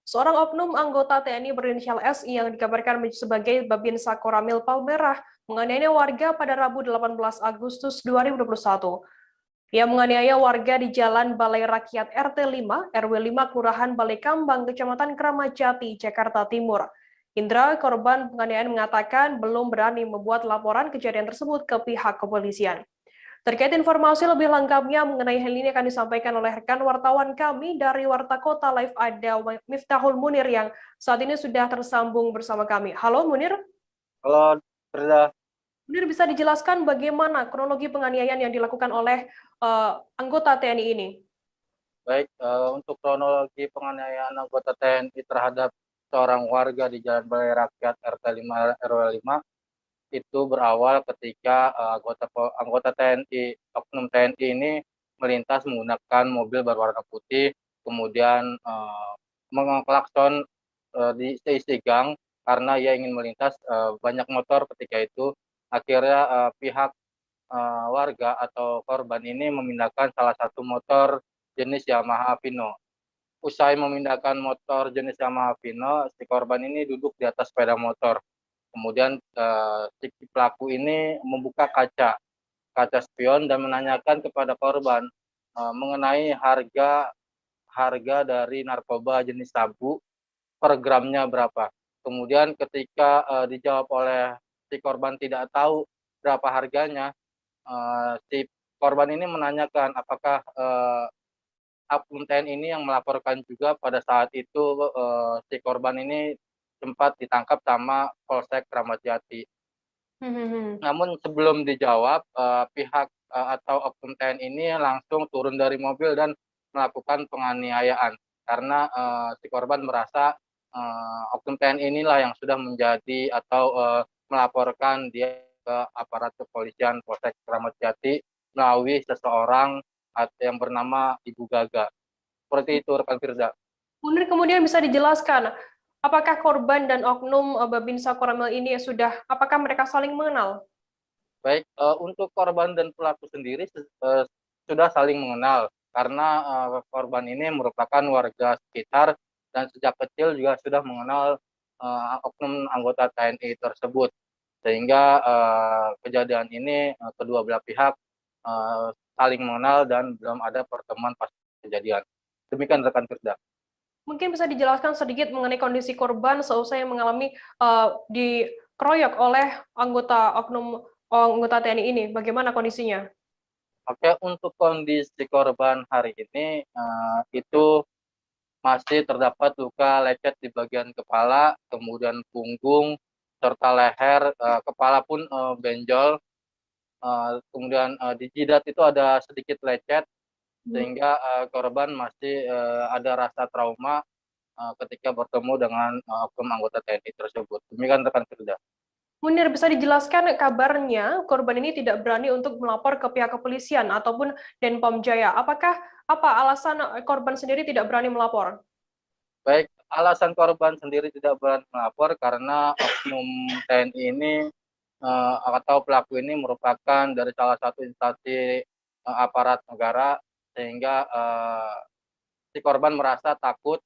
Seorang oknum anggota TNI berinisial SI yang dikabarkan sebagai Babinsa Koramil Palmerah menganiaya warga pada Rabu 18 Agustus 2021. Ia menganiaya warga di Jalan Balai Rakyat RT 5, RW 5, Kelurahan Balai Kambang, Kecamatan Kramat Jati, Jakarta Timur. Indra, korban penganiayaan, mengatakan belum berani membuat laporan kejadian tersebut ke pihak kepolisian. Terkait informasi lebih lengkapnya mengenai hal ini akan disampaikan oleh rekan wartawan kami dari Warta Kota Live, ada Miftahul Munir yang saat ini sudah tersambung bersama kami. Halo Munir. Halo, Firda. Munir, bisa dijelaskan bagaimana kronologi penganiayaan yang dilakukan oleh anggota TNI ini? Baik, untuk kronologi penganiayaan anggota TNI terhadap seorang warga di Jalan Balai Rakyat RT 5 RW 5 itu berawal ketika anggota TNI, oknum TNI ini melintas menggunakan mobil berwarna putih, kemudian mengklakson di isi gang karena ia ingin melintas banyak motor ketika itu. Akhirnya pihak warga atau korban ini memindahkan salah satu motor jenis Yamaha Vino. Usai memindahkan motor jenis Yamaha Vino, si korban ini duduk di atas sepeda motor. Kemudian si pelaku ini membuka kaca spion dan menanyakan kepada korban mengenai harga dari narkoba jenis sabu per gramnya berapa. Kemudian ketika dijawab oleh si korban tidak tahu berapa harganya, si korban ini menanyakan apakah oknum TNI ini yang melaporkan juga pada saat itu si korban ini sempat ditangkap sama Polsek Kramat Jati. Namun sebelum dijawab, pihak atau oknum TNI ini langsung turun dari mobil dan melakukan penganiayaan karena si korban merasa oknum TNI inilah yang sudah menjadi atau melaporkan dia ke aparat kepolisian Polsek Kramat Jati melalui seseorang yang bernama Ibu Gaga. Seperti itu, rekan Firda. Munir, kemudian bisa dijelaskan apakah korban dan oknum Babinsa Koramil ini apakah mereka saling mengenal? Baik, untuk korban dan pelaku sendiri sudah saling mengenal karena korban ini merupakan warga sekitar dan sejak kecil juga sudah mengenal oknum anggota TNI tersebut. Sehingga kejadian ini kedua belah pihak saling mengenal dan belum ada pertemuan pas kejadian. Demikian rekan Firda. Mungkin bisa dijelaskan sedikit mengenai kondisi korban seusai mengalami dikeroyok oleh anggota TNI ini. Bagaimana kondisinya? Oke, untuk kondisi korban hari ini itu masih terdapat luka lecet di bagian kepala, kemudian punggung, serta leher, kepala pun benjol, kemudian di jidat itu ada sedikit lecet, sehingga korban masih ada rasa trauma ketika bertemu dengan oknum anggota TNI tersebut. Demikian rekan Firda. Munir, bisa dijelaskan kabarnya korban ini tidak berani untuk melapor ke pihak kepolisian ataupun Denpom Jaya. Apa alasan korban sendiri tidak berani melapor? Baik, alasan korban sendiri tidak berani melapor karena oknum TNI ini atau pelaku ini merupakan dari salah satu instansi aparat negara, sehingga si korban merasa takut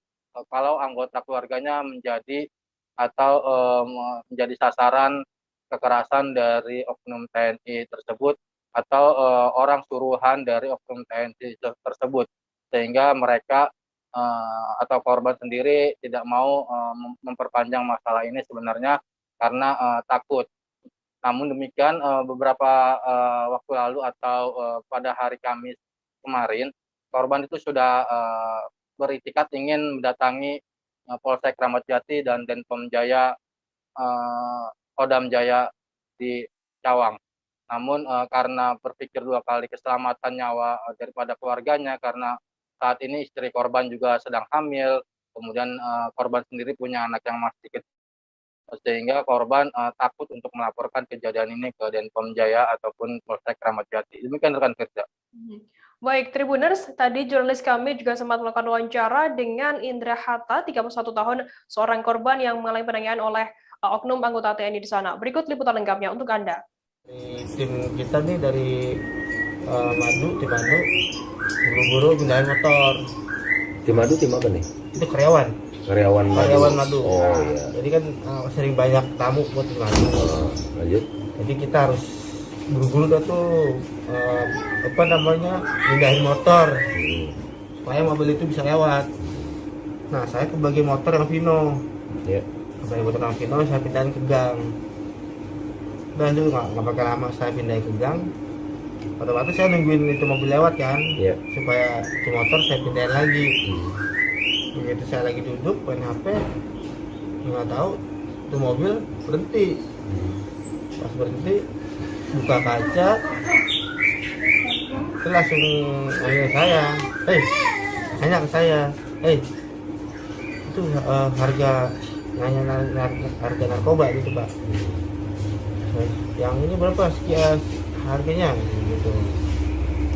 kalau anggota keluarganya menjadi menjadi sasaran kekerasan dari oknum TNI tersebut atau orang suruhan dari oknum TNI tersebut, sehingga mereka atau korban sendiri tidak mau memperpanjang masalah ini sebenarnya karena takut. Namun demikian beberapa waktu lalu atau pada hari Kamis kemarin, korban itu sudah beritikat ingin mendatangi Polsek Kramat Jati dan Denpom Jaya, Kodam Jaya di Cawang. Namun karena berpikir dua kali keselamatan nyawa daripada keluarganya, karena saat ini istri korban juga sedang hamil, kemudian korban sendiri punya anak yang masih kecil, sehingga korban takut untuk melaporkan kejadian ini ke Denpom Jaya ataupun Polsek Kramat Jati. Demikian rekan Firda. Baik, Tribuners, tadi jurnalis kami juga sempat melakukan wawancara dengan Indra Hatta, 31 tahun, seorang korban yang mengalami penganiayaan oleh oknum anggota TNI di sana. Berikut liputan lengkapnya untuk Anda. Tim kita nih dari Madu, tim Madu, buru-buru pindahin motor. Tim Madu tim apa nih? Itu karyawan. karyawan madu. Oh Nah, iya. jadi kan sering banyak tamu buat di madu. Lanjut. Jadi kita harus buru-buru dah tuh pindahin motor supaya mobil itu bisa lewat. Nah, saya kebagi motor yang Vino. Ya. Kebagi motor yang Vino, saya pindahin ke gang. Dan itu nggak pakai lama saya pindahin ke gang. Pada waktu saya nungguin itu mobil lewat kan, Iya. supaya itu motor saya pindahin lagi. Begitu saya lagi duduk main HP, nggak tahu itu mobil berhenti. Pas berhenti, buka kaca, itu langsung manggil saya, nanya ke saya, itu harga harga narkoba gitu Pak. Yang ini berapa sekian harganya gitu.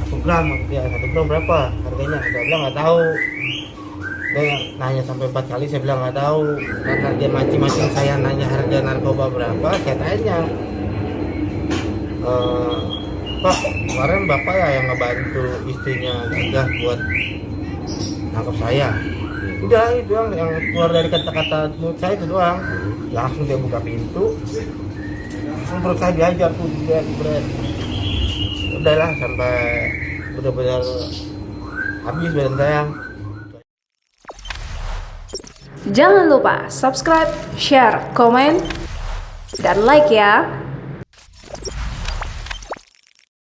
1 gram ya, 1 gram berapa harganya? Saya bilang nggak tahu. Dia nanya sampai 4 kali, saya bilang nggak tahu. Karena dia mancing-mancing saya nanya harga narkoba berapa, saya tanya, Pak, kemarin Bapak ya yang ngebantu istrinya Gagah buat nangkep saya. Udah itu doang yang keluar dari kata-kata mulut saya itu doang. Langsung dia buka pintu, langsung perut saya diajar tuh, berat. Udahlah sampai benar-benar habis badan saya. Jangan lupa subscribe, share, komen, dan like ya.